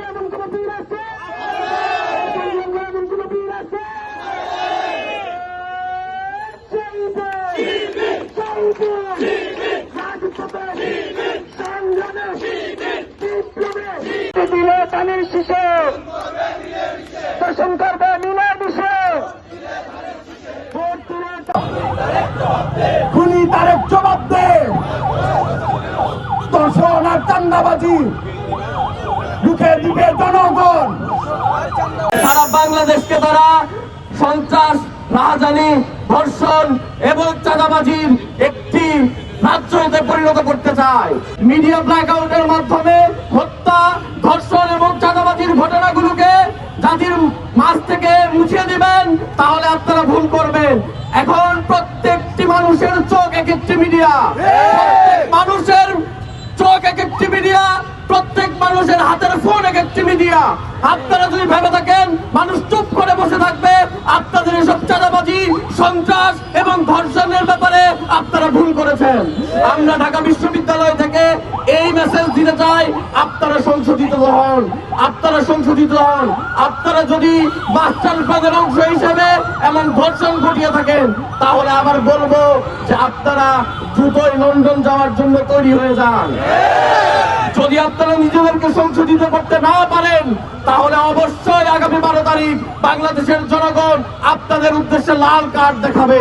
এমন কোন বীর আছে? এমন কোন বীর আছে? দিলে পানির শিশু দর্শন করবে মিলার বিষয় খুনি তারেক জবাব দে। দর্শন আর চান্দাবাজি রুখে দিবে জনগণ। সারা বাংলাদেশকে তারা সন্ত্রাস, রাহাজানি, ধর্ষণ এবং চাঁদাবাজির একটি রাজ্যতে পরিণত করতে চায়। মিডিয়া ব্ল্যাকআউটের মাধ্যমে হত্যা, ধর্ষণ এবং চাঁদাবাজির ঘটনাগুলোকে জাতির মাঝ থেকে মুছিয়ে দিবেন, তাহলে আপনারা ভুল করবেন। এখন প্রত্যেকটি মানুষের চোখ এক একটি মিডিয়া, মানুষের চোখ এক একটি মিডিয়া, প্রত্যেক মানুষের হাতের ফোন এক একটি মিডিয়া। আপনারা যদি ভেবে থাকেন মানুষ চুপ করে বসে থাকবে, আপনাদের এসব চাঁদাবাজি, সন্ত্রাস এবং ধর্ষণের ব্যাপারে আপনারা ভুল করেছেন। আমরা ঢাকা বিশ্ববিদ্যালয় থেকে এই মেসেজ দিতে চাই, আপনারা সংশোধিত হন, আপনারা সংশোধিত হন। আপনারা যদি মাস্টার প্ল্যানের অংশ হিসেবে এমন ধর্ষণ ঘটিয়ে থাকেন, তাহলে আবার বলবো যে আপনারা দ্রুতই লন্ডন যাওয়ার জন্য তৈরি হয়ে যান। যদি আপনারা নিজেদেরকে সংশোধিত করতে না পারেন, তাহলে অবশ্যই আগামী 12 তারিখ বাংলাদেশের জনগণ আপনাদের উদ্দেশ্যে লাল কার্ড দেখাবে।